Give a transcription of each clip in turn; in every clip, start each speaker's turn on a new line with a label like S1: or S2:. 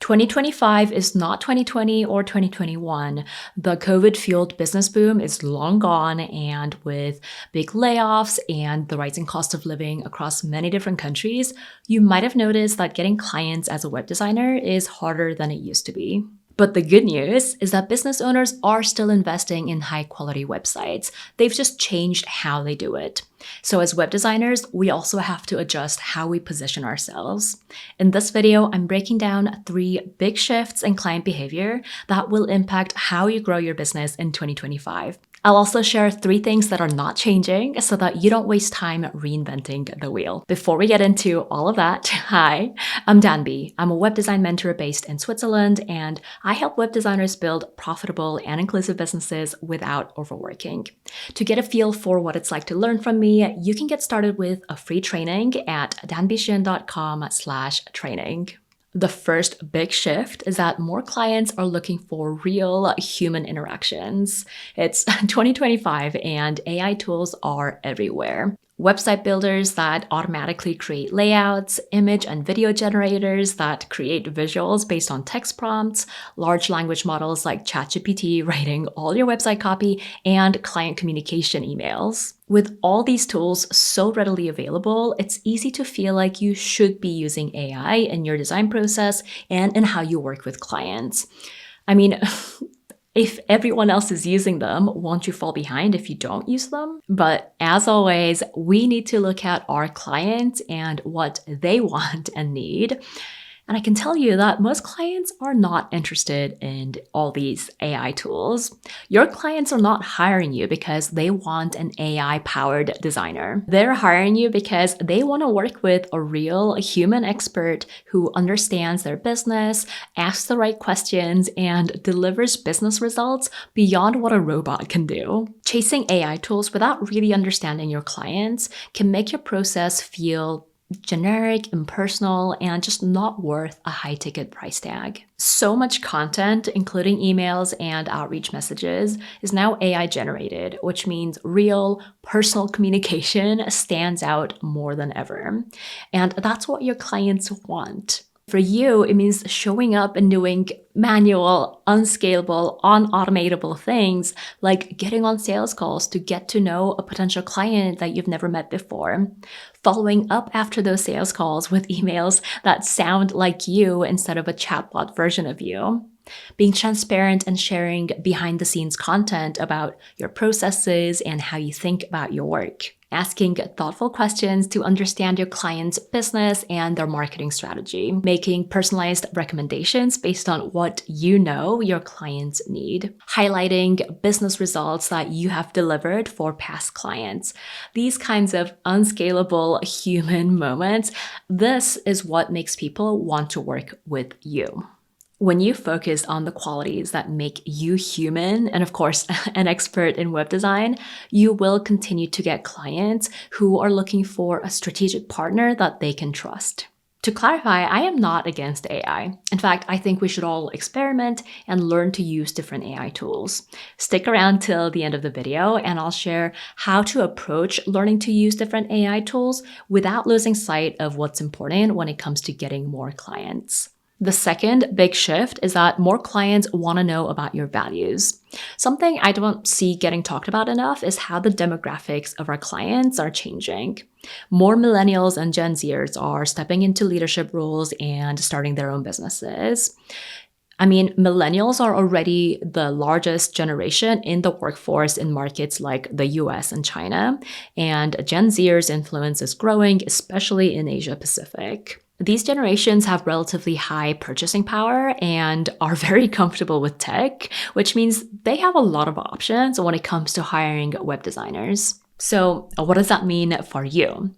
S1: 2025 is not 2020 or 2021. The COVID-fueled business boom is long gone, and with big layoffs and the rising cost of living across many different countries, you might have noticed that getting clients as a web designer is harder than it used to be. But the good news is that business owners are still investing in high-quality websites. They've just changed how they do it. So as web designers, we also have to adjust how we position ourselves. In this video, I'm breaking down 3 big shifts in client behavior that will impact how you grow your business in 2025. I'll also share 3 things that are not changing so that you don't waste time reinventing the wheel. Before we get into all of that, hi, I'm Danbee. I'm a web design mentor based in Switzerland, and I help web designers build profitable and inclusive businesses without overworking. To get a feel for what it's like to learn from me, you can get started with a free training at danbeeshin.com/training. The first big shift is that more clients are looking for real human interactions. It's 2025 and AI tools are everywhere. Website builders that automatically create layouts, image and video generators that create visuals based on text prompts, large language models like ChatGPT writing all your website copy, and client communication emails. With all these tools so readily available, it's easy to feel like you should be using AI in your design process and in how you work with clients. I mean, if everyone else is using them, won't you fall behind if you don't use them? But as always, we need to look at our clients and what they want and need. And I can tell you that most clients are not interested in all these AI tools. Your clients are not hiring you because they want an AI-powered designer. They're hiring you because they want to work with a real human expert who understands their business, asks the right questions, and delivers business results beyond what a robot can do. Chasing AI tools without really understanding your clients can make your process feel generic, impersonal, and just not worth a high-ticket price tag. So much content, including emails and outreach messages, is now AI generated, which means real, personal communication stands out more than ever. And that's what your clients want. For you, it means showing up and doing manual, unscalable, unautomatable things like getting on sales calls to get to know a potential client that you've never met before, following up after those sales calls with emails that sound like you instead of a chatbot version of you, being transparent and sharing behind-the-scenes content about your processes and how you think about your work, asking thoughtful questions to understand your client's business and their marketing strategy, making personalized recommendations based on what you know your clients need, highlighting business results that you have delivered for past clients. These kinds of unscalable human moments, this is what makes people want to work with you. When you focus on the qualities that make you human, and of course, an expert in web design, you will continue to get clients who are looking for a strategic partner that they can trust. To clarify, I am not against AI. In fact, I think we should all experiment and learn to use different AI tools. Stick around till the end of the video, and I'll share how to approach learning to use different AI tools without losing sight of what's important when it comes to getting more clients. The second big shift is that more clients want to know about your values. Something I don't see getting talked about enough is how the demographics of our clients are changing. More millennials and Gen Zers are stepping into leadership roles and starting their own businesses. I mean, millennials are already the largest generation in the workforce in markets like the US and China, and Gen Zers' influence is growing, especially in Asia Pacific. These generations have relatively high purchasing power and are very comfortable with tech, which means they have a lot of options when it comes to hiring web designers. So what does that mean for you?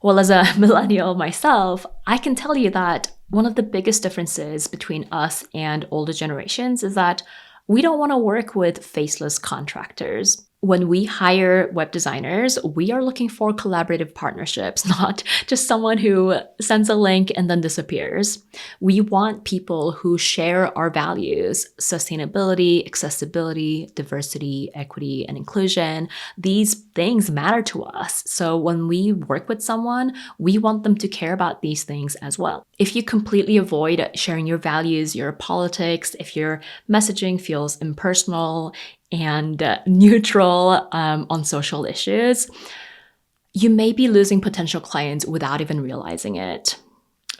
S1: Well, as a millennial myself, I can tell you that one of the biggest differences between us and older generations is that we don't want to work with faceless contractors. When we hire web designers, we are looking for collaborative partnerships, not just someone who sends a link and then disappears. We want people who share our values: sustainability, accessibility, diversity, equity, and inclusion. These things matter to us. So when we work with someone, we want them to care about these things as well. If you completely avoid sharing your values, your politics, if your messaging feels impersonal and neutral on social issues, you may be losing potential clients without even realizing it.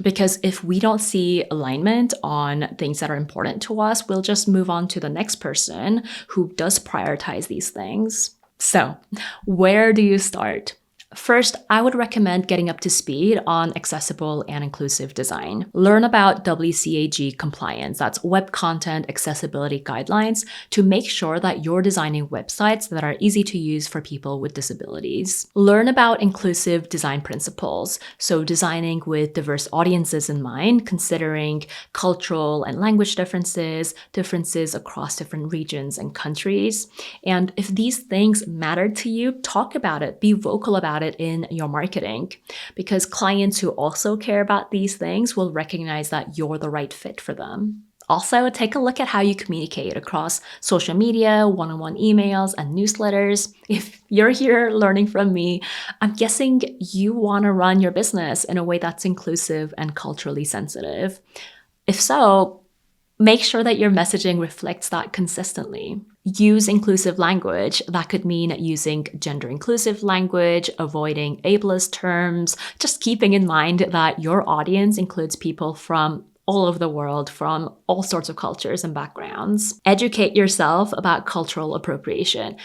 S1: Because if we don't see alignment on things that are important to us, we'll just move on to the next person who does prioritize these things. So, where do you start? First, I would recommend getting up to speed on accessible and inclusive design. Learn about WCAG compliance, that's Web Content Accessibility Guidelines, to make sure that you're designing websites that are easy to use for people with disabilities. Learn about inclusive design principles, so designing with diverse audiences in mind, considering cultural and language differences, differences across different regions and countries. And if these things matter to you, talk about it, be vocal about it in your marketing, because clients who also care about these things will recognize that you're the right fit for them. Also, take a look at how you communicate across social media, one-on-one emails, and newsletters. If you're here learning from me, I'm guessing you want to run your business in a way that's inclusive and culturally sensitive. If so, make sure that your messaging reflects that consistently. Use inclusive language. That could mean using gender-inclusive language, avoiding ableist terms, just keeping in mind that your audience includes people from all over the world, from all sorts of cultures and backgrounds. Educate yourself about cultural appropriation.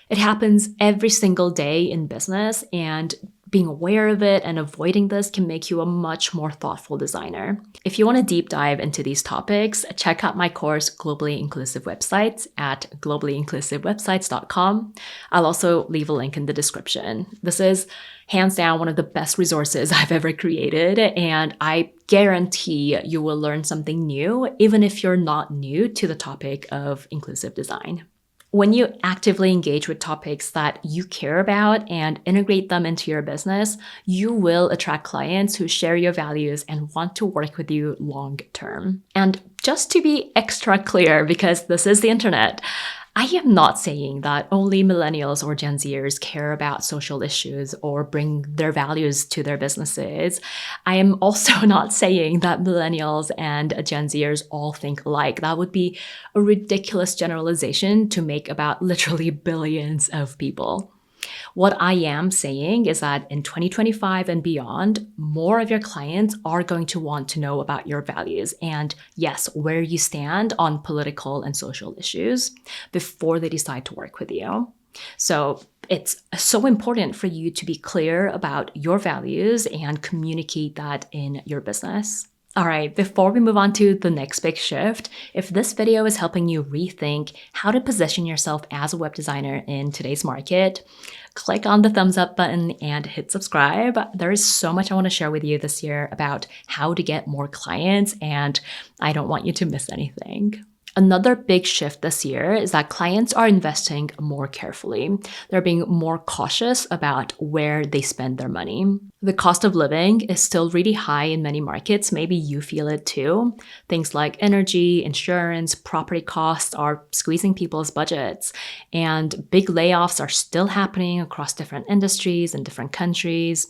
S1: It happens every single day in business, and being aware of it and avoiding this can make you a much more thoughtful designer. If you want to deep dive into these topics, check out my course, Globally Inclusive Websites, at globallyinclusivewebsites.com. I'll also leave a link in the description. This is hands down one of the best resources I've ever created, and I guarantee you will learn something new, even if you're not new to the topic of inclusive design. When you actively engage with topics that you care about and integrate them into your business, you will attract clients who share your values and want to work with you long term. And just to be extra clear, because this is the internet, I am not saying that only millennials or Gen Zers care about social issues or bring their values to their businesses. I am also not saying that millennials and Gen Zers all think alike. That would be a ridiculous generalization to make about literally billions of people. What I am saying is that in 2025 and beyond, more of your clients are going to want to know about your values and, yes, where you stand on political and social issues before they decide to work with you. So it's so important for you to be clear about your values and communicate that in your business. All right, before we move on to the next big shift, if this video is helping you rethink how to position yourself as a web designer in today's market, click on the thumbs up button and hit subscribe. There is so much I want to share with you this year about how to get more clients, and I don't want you to miss anything. Another big shift this year is that clients are investing more carefully. They're being more cautious about where they spend their money. The cost of living is still really high in many markets. Maybe you feel it too. Things like energy, insurance, property costs are squeezing people's budgets. And big layoffs are still happening across different industries and different countries.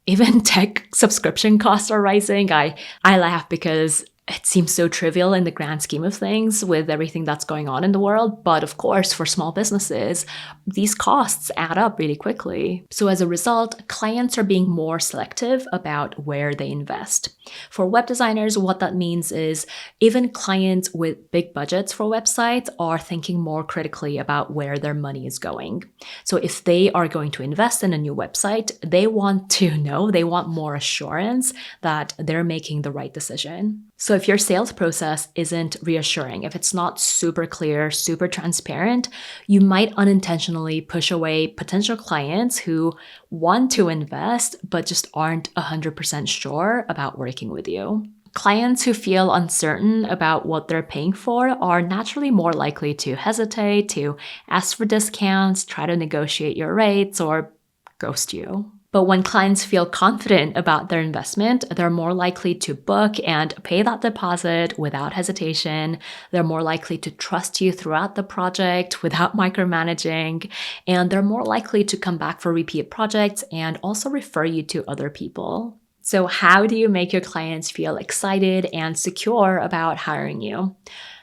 S1: Even tech subscription costs are rising. I laugh because it seems so trivial in the grand scheme of things with everything that's going on in the world. But of course, for small businesses, these costs add up really quickly. So as a result, clients are being more selective about where they invest. For web designers, what that means is even clients with big budgets for websites are thinking more critically about where their money is going. So if they are going to invest in a new website, they want more assurance that they're making the right decision. So if your sales process isn't reassuring, if it's not super clear, super transparent, you might unintentionally push away potential clients who want to invest but just aren't 100% sure about working with you. Clients who feel uncertain about what they're paying for are naturally more likely to hesitate, to ask for discounts, try to negotiate your rates, or ghost you. But when clients feel confident about their investment, they're more likely to book and pay that deposit without hesitation. They're more likely to trust you throughout the project without micromanaging. And they're more likely to come back for repeat projects and also refer you to other people. So how do you make your clients feel excited and secure about hiring you?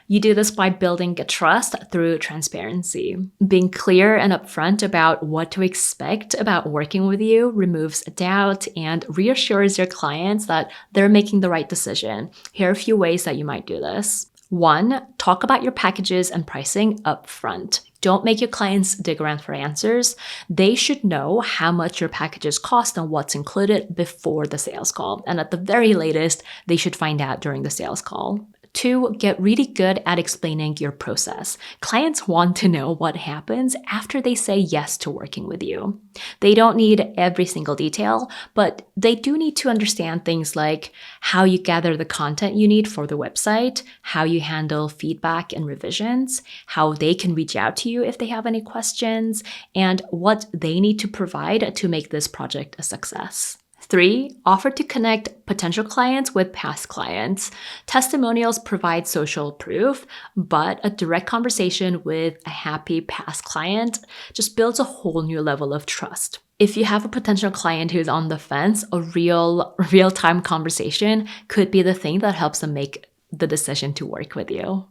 S1: You do this by building a trust through transparency. Being clear and upfront about what to expect about working with you removes doubt and reassures your clients that they're making the right decision. Here are a few ways that you might do this. 1, talk about your packages and pricing upfront. Don't make your clients dig around for answers. They should know how much your packages cost and what's included before the sales call. And at the very latest, they should find out during the sales call. 2, get really good at explaining your process. Clients want to know what happens after they say yes to working with you. They don't need every single detail, but they do need to understand things like how you gather the content you need for the website, how you handle feedback and revisions, how they can reach out to you if they have any questions, and what they need to provide to make this project a success. 3, offer to connect potential clients with past clients. Testimonials provide social proof, but a direct conversation with a happy past client just builds a whole new level of trust. If you have a potential client who's on the fence, a real-time conversation could be the thing that helps them make the decision to work with you.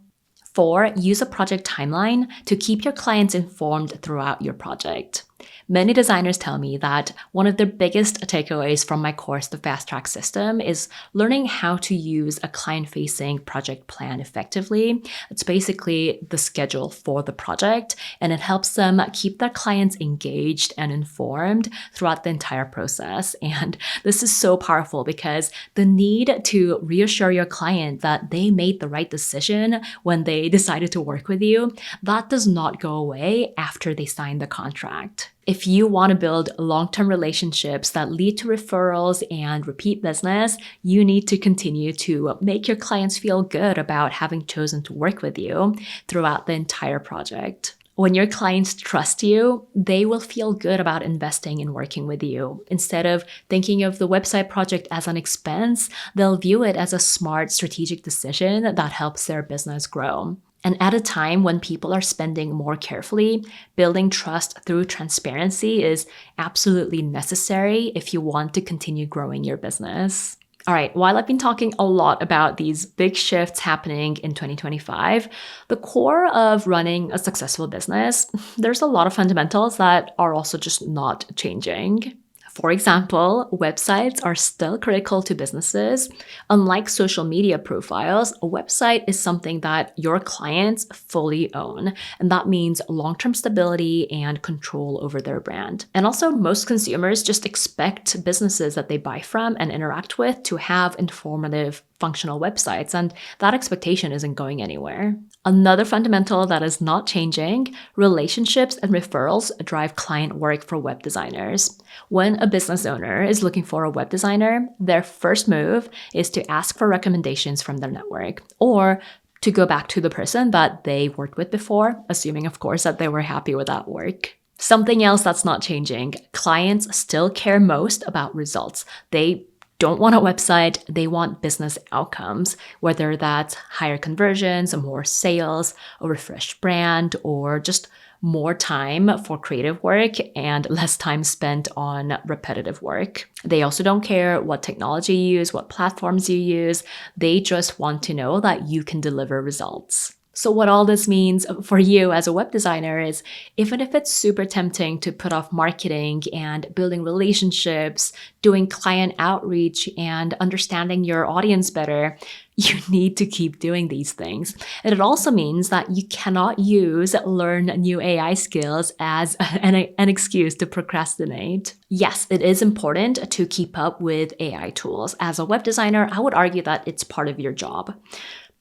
S1: 4, use a project timeline to keep your clients informed throughout your project. Many designers tell me that one of their biggest takeaways from my course, The Fast Track System, is learning how to use a client-facing project plan effectively. It's basically the schedule for the project, and it helps them keep their clients engaged and informed throughout the entire process. And this is so powerful because the need to reassure your client that they made the right decision when they decided to work with you, that does not go away after they sign the contract. If you want to build long-term relationships that lead to referrals and repeat business, you need to continue to make your clients feel good about having chosen to work with you throughout the entire project. When your clients trust you, they will feel good about investing in working with you. Instead of thinking of the website project as an expense, they'll view it as a smart strategic decision that helps their business grow. And at a time when people are spending more carefully, building trust through transparency is absolutely necessary if you want to continue growing your business. All right, while I've been talking a lot about these big shifts happening in 2025, the core of running a successful business, there's a lot of fundamentals that are also just not changing. For example, websites are still critical to businesses. Unlike social media profiles, a website is something that your clients fully own, and that means long-term stability and control over their brand. And also, most consumers just expect businesses that they buy from and interact with to have informative, functional websites, and that expectation isn't going anywhere. Another fundamental that is not changing, relationships and referrals drive client work for web designers. When a business owner is looking for a web designer, their first move is to ask for recommendations from their network or to go back to the person that they worked with before, assuming, of course, that they were happy with that work. Something else that's not changing, clients still care most about results. They don't want a website, they want business outcomes, whether that's higher conversions, more sales, a refreshed brand, or just more time for creative work and less time spent on repetitive work. They also don't care what technology you use, what platforms you use. They just want to know that you can deliver results. So what all this means for you as a web designer is, even if it's super tempting to put off marketing and building relationships, doing client outreach and understanding your audience better, you need to keep doing these things. And it also means that you cannot learn new AI skills as an excuse to procrastinate. Yes, it is important to keep up with AI tools. As a web designer, I would argue that it's part of your job.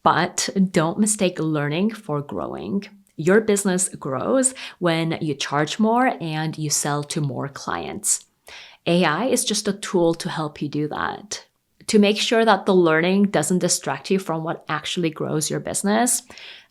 S1: But don't mistake learning for growing. Your business grows when you charge more and you sell to more clients. AI is just a tool to help you do that. To make sure that the learning doesn't distract you from what actually grows your business,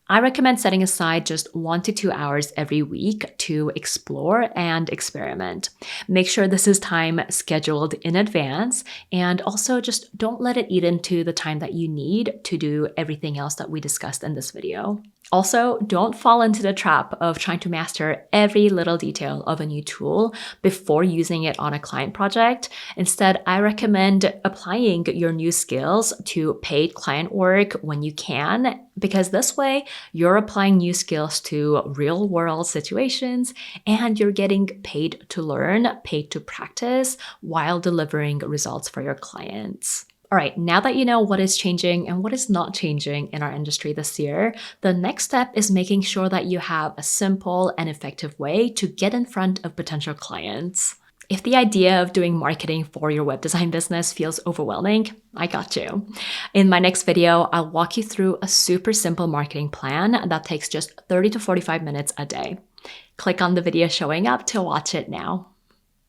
S1: I recommend setting aside just 1 to 2 hours every week to explore and experiment. Make sure this is time scheduled in advance, and also just don't let it eat into the time that you need to do everything else that we discussed in this video. Also, don't fall into the trap of trying to master every little detail of a new tool before using it on a client project. Instead, I recommend applying your new skills to paid client work when you can, because this way you're applying new skills to real world situations and you're getting paid to learn, paid to practice while delivering results for your clients. All right, now that you know what is changing and what is not changing in our industry this year, the next step is making sure that you have a simple and effective way to get in front of potential clients. If the idea of doing marketing for your web design business feels overwhelming, I got you. In my next video, I'll walk you through a super simple marketing plan that takes just 30 to 45 minutes a day. Click on the video showing up to watch it now.